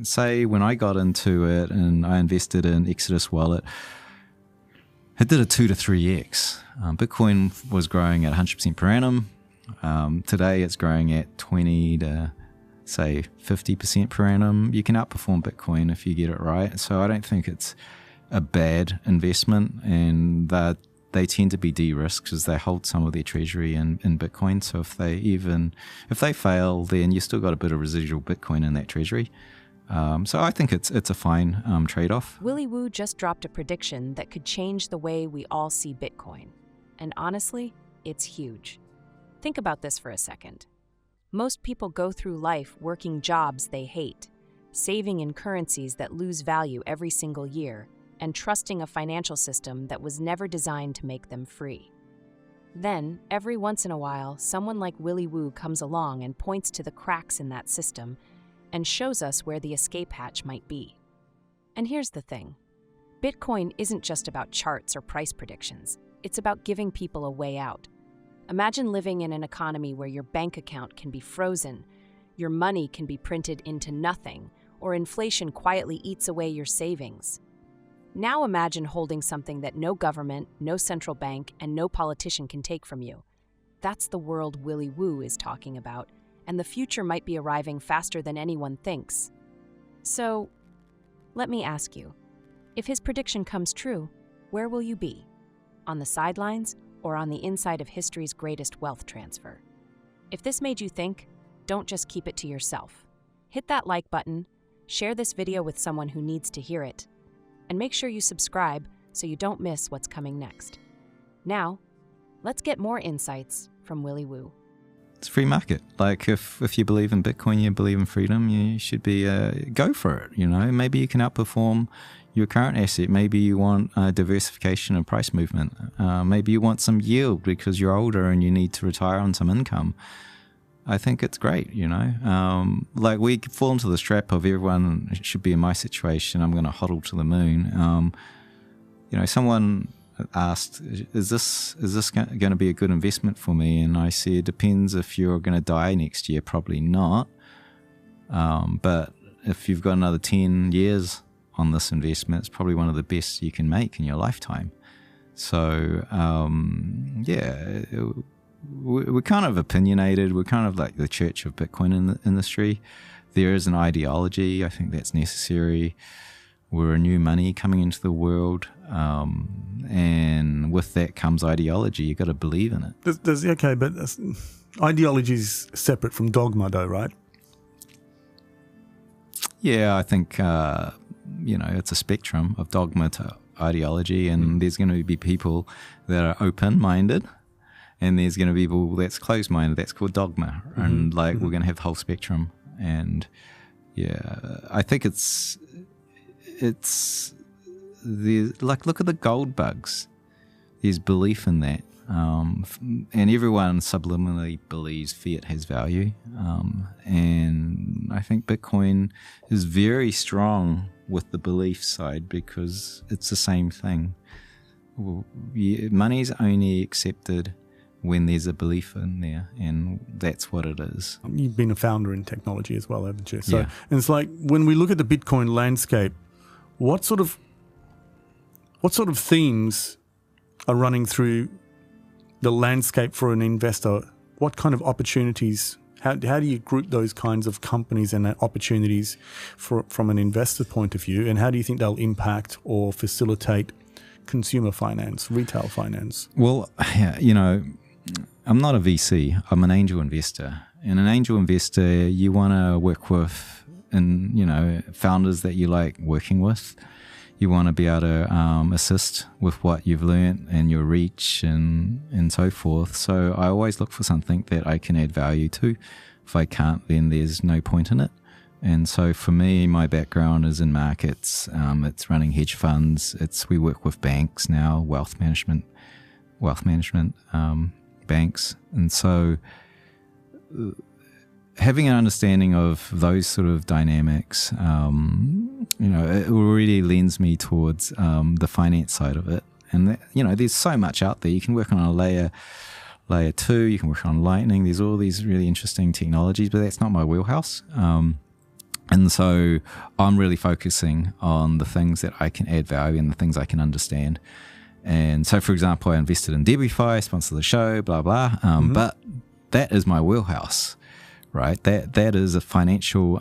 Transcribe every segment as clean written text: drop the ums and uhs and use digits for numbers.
Say when I got into it and I invested in Exodus Wallet, it did a 2 to 3x. Bitcoin was growing at 100% per annum. Today it's growing at 20 to say 50% per annum. You can outperform Bitcoin if you get it right. So I don't think it's a bad investment, and that they tend to be de-risked because they hold some of their treasury in Bitcoin. So if they fail, then you still got a bit of residual Bitcoin in that treasury. So I think it's a fine trade-off. Willy Woo just dropped a prediction that could change the way we all see Bitcoin. And honestly, it's huge. Think about this for a second. Most people go through life working jobs they hate, saving in currencies that lose value every single year, and trusting a financial system that was never designed to make them free. Then, every once in a while, someone like Willy Woo comes along and points to the cracks in that system and shows us where the escape hatch might be. And here's the thing. Bitcoin isn't just about charts or price predictions. It's about giving people a way out. Imagine living in an economy where your bank account can be frozen, your money can be printed into nothing, or inflation quietly eats away your savings. Now imagine holding something that no government, no central bank, and no politician can take from you. That's the world Willy Woo is talking about, and the future might be arriving faster than anyone thinks. So, let me ask you, if his prediction comes true, where will you be? On the sidelines or on the inside of history's greatest wealth transfer? If this made you think, don't just keep it to yourself. Hit that like button, share this video with someone who needs to hear it, and make sure you subscribe so you don't miss what's coming next. Now, let's get more insights from Willy Woo. It's free market. Like if you believe in Bitcoin, you believe in freedom, you should be go for it. Maybe you can outperform your current asset. Maybe you want diversification and price movement. Maybe you want some yield because you're older and you need to retire on some income. I think it's great, like we fall into this trap of everyone should be in my situation. I'm going to hodl to the moon. Someone asked, is this going to be a good investment for me? And I said, it depends if you're going to die next year, probably not. But if you've got another 10 years on this investment, it's probably one of the best you can make in your lifetime. So, we're kind of opinionated. We're kind of like the church of Bitcoin in the industry. There is an ideology. I think that's necessary. We're a new money coming into the world. And with that comes ideology. You got to believe in it. Okay, but ideology is separate from dogma though, right? Yeah, I think, it's a spectrum of dogma to ideology, and there's going to be people that are open-minded, and there's going to be people that's closed-minded. That's called dogma. And we're going to have the whole spectrum. And I think it's look at the gold bugs. There's belief in that. And everyone subliminally believes fiat has value. And I think Bitcoin is very strong with the belief side because it's the same thing. Money's only accepted when there's a belief in there, and that's what it is. You've been a founder in technology as well, haven't you? So, yeah. And it's like when we look at the Bitcoin landscape, what sort of themes are running through the landscape for an investor? What kind of opportunities? How do you group those kinds of companies and opportunities from an investor point of view? And how do you think they'll impact or facilitate consumer finance, retail finance? Well, I'm not a VC. I'm an angel investor. And an angel investor, you want to work with, founders that you like working with. You want to be able to assist with what you've learned and your reach and so forth. So I always look for something that I can add value to. If I can't, then there's no point in it. And so for me, my background is in markets. It's running hedge funds. We work with banks now, wealth management banks. And so having an understanding of those sort of dynamics, it really lends me towards the finance side of it. And there's so much out there. You can work on a layer 2, you can work on Lightning. There's all these really interesting technologies, but that's not my wheelhouse. And so I'm really focusing on the things that I can add value and the things I can understand. And so, for example, I invested in Debify, sponsor the show, blah, blah. But that is my wheelhouse, right? That is a financial,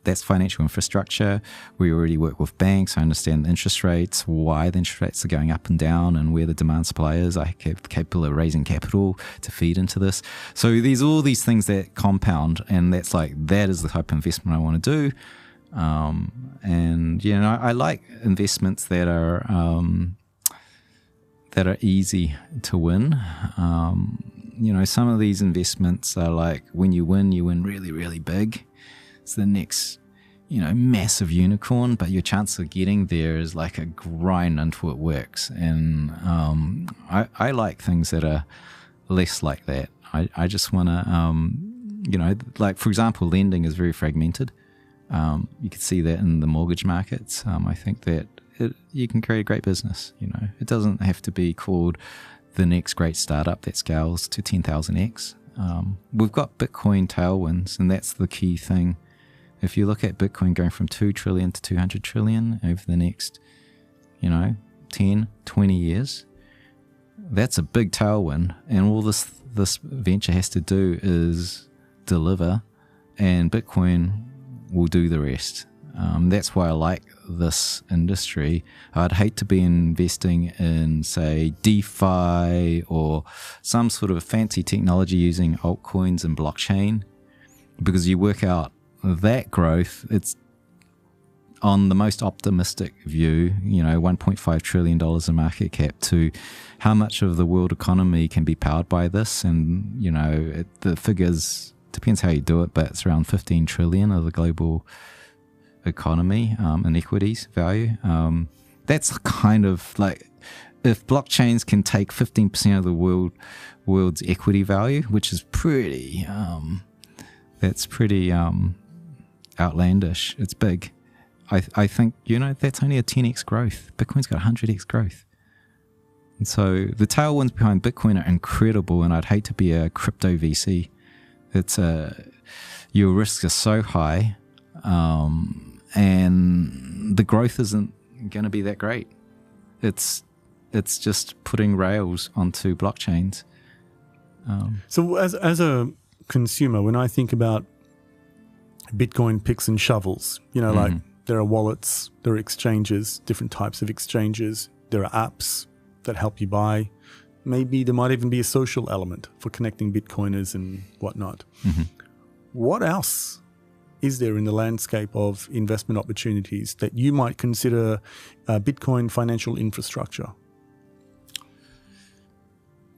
that's financial infrastructure. We already work with banks. I understand the interest rates, why the interest rates are going up and down, and where the demand supply is. I have capable of raising capital to feed into this. So there's all these things that compound, and that is the type of investment I want to do. And I like investments that are easy to win. Some of these investments are like, when you win really, really big. It's the next, massive unicorn, but your chance of getting there is like a grind until it works. And I like things that are less like that. I just want to, like, for example, lending is very fragmented. You can see that in the mortgage markets. I think that you can create a great business. It doesn't have to be called the next great startup that scales to 10,000x. We've got Bitcoin tailwinds, and that's the key thing. If you look at Bitcoin going from 2 trillion to 200 trillion over the next, 10, 20 years, that's a big tailwind. And all this venture has to do is deliver, and Bitcoin will do the rest. That's why I like this industry. I'd hate to be investing in, say, DeFi or some sort of fancy technology using altcoins and blockchain, because you work out that growth, it's on the most optimistic view, $1.5 trillion in market cap, to how much of the world economy can be powered by this. And, the figures, depends how you do it, but it's around 15 trillion of the global economy and equities value. That's kind of like, if blockchains can take 15% of the world's equity value, which is pretty, that's pretty outlandish. It's big. I think, that's only a 10x growth. Bitcoin's got 100x growth. And so the tailwinds behind Bitcoin are incredible, and I'd hate to be a crypto VC. Your risks are so high, and the growth isn't going to be that great. It's just putting rails onto blockchains. So as a consumer, when I think about Bitcoin picks and shovels, like there are wallets, there are exchanges, different types of exchanges, there are apps that help you buy. Maybe there might even be a social element for connecting Bitcoiners and whatnot. What else is there in the landscape of investment opportunities that you might consider Bitcoin financial infrastructure?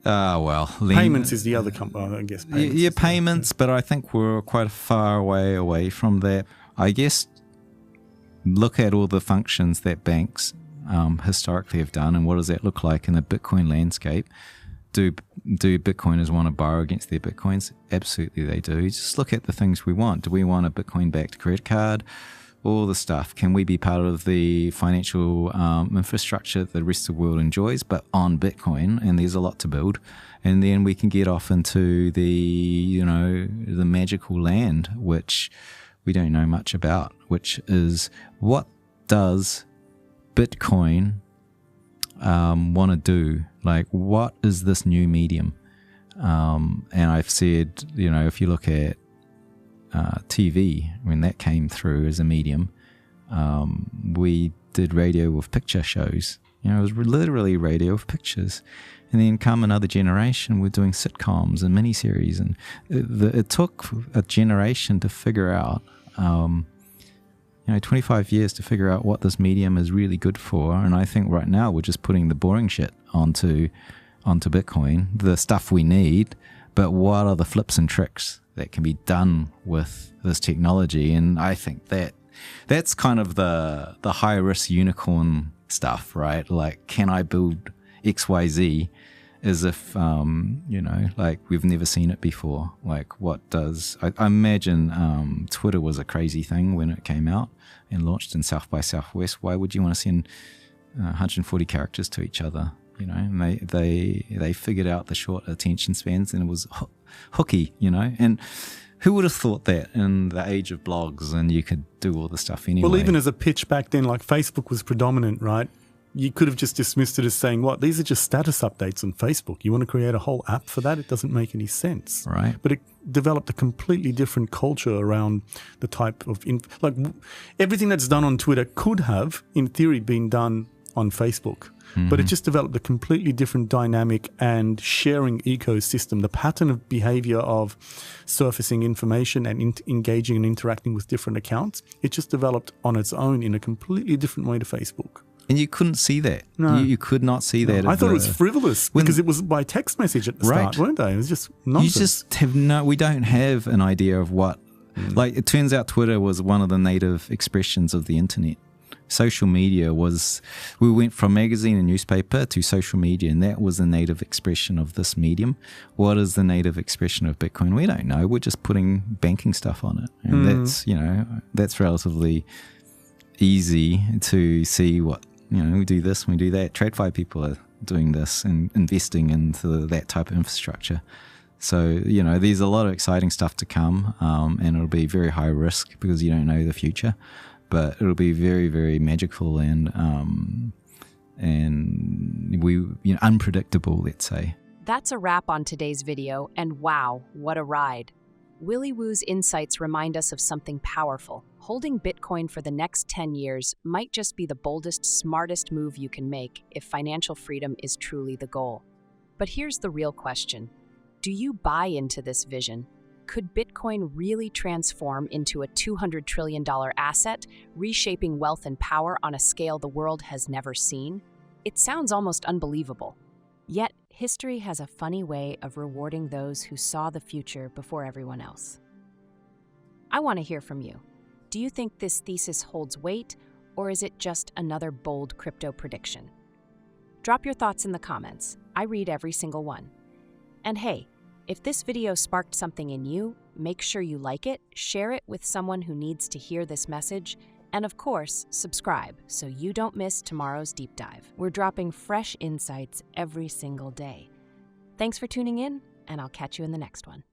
Payments is the other company, I guess. Payments, but I think we're quite far away from that. I guess look at all the functions that banks historically have done, and what does that look like in the Bitcoin landscape? Do Bitcoiners want to borrow against their Bitcoins? Absolutely they do. Just look at the things we want. Do we want a Bitcoin-backed credit card? All the stuff. Can we be part of the financial infrastructure that the rest of the world enjoys, but on Bitcoin? And there's a lot to build. And then we can get off into the, the magical land, which we don't know much about, which is, what does Bitcoin want to do? Like, what is this new medium? And I've said, if you look at TV, when that came through as a medium, we did radio with picture shows. It was literally radio with pictures. And then come another generation, we're doing sitcoms and miniseries. And it took a generation to figure out, 25 years to figure out what this medium is really good for. And I think right now we're just putting the boring shit onto Bitcoin, the stuff we need. But what are the flips and tricks that can be done with this technology? And I think that's kind of the high risk unicorn stuff, right? Like, can I build XYZ as if like we've never seen it before? Like, what does I imagine Twitter was a crazy thing when it came out and launched in South by Southwest. Why would you want to send 140 characters to each other? And they figured out the short attention spans, and it was hooky, and Who would have thought that in the age of blogs and you could do all the stuff anyway? Well, even as a pitch back then, like Facebook was predominant, right? You could have just dismissed it as saying, what, these are just status updates on Facebook. You want to create a whole app for that? It doesn't make any sense. Right. But it developed a completely different culture around the type of, everything that's done on Twitter could have, in theory, been done on Facebook. But it just developed a completely different dynamic and sharing ecosystem. The pattern of behavior of surfacing information and engaging and interacting with different accounts, it just developed on its own in a completely different way to Facebook. And you couldn't see that. No. You could not see that. I thought it was frivolous because it was by text message at the start, weren't they? It was just nonsense. You just have we don't have an idea of what, like it turns out Twitter was one of the native expressions of the internet. Social media we went from magazine and newspaper to social media, and that was the native expression of this medium. What is the native expression of Bitcoin? We don't know. We're just putting banking stuff on it. And that's relatively easy to see what, we do this, we do that. TradFi people are doing this and investing into that type of infrastructure. So, there's a lot of exciting stuff to come, and it'll be very high risk because you don't know the future. But it'll be very, very magical and unpredictable, let's say. That's a wrap on today's video, and wow, what a ride. Willy Woo's insights remind us of something powerful. Holding Bitcoin for the next 10 years might just be the boldest, smartest move you can make if financial freedom is truly the goal. But here's the real question. Do you buy into this vision? Could Bitcoin really transform into a $200 trillion asset, reshaping wealth and power on a scale the world has never seen? It sounds almost unbelievable. Yet, history has a funny way of rewarding those who saw the future before everyone else. I want to hear from you. Do you think this thesis holds weight, or is it just another bold crypto prediction? Drop your thoughts in the comments. I read every single one. And hey, if this video sparked something in you, make sure you like it, share it with someone who needs to hear this message, and of course, subscribe so you don't miss tomorrow's deep dive. We're dropping fresh insights every single day. Thanks for tuning in, and I'll catch you in the next one.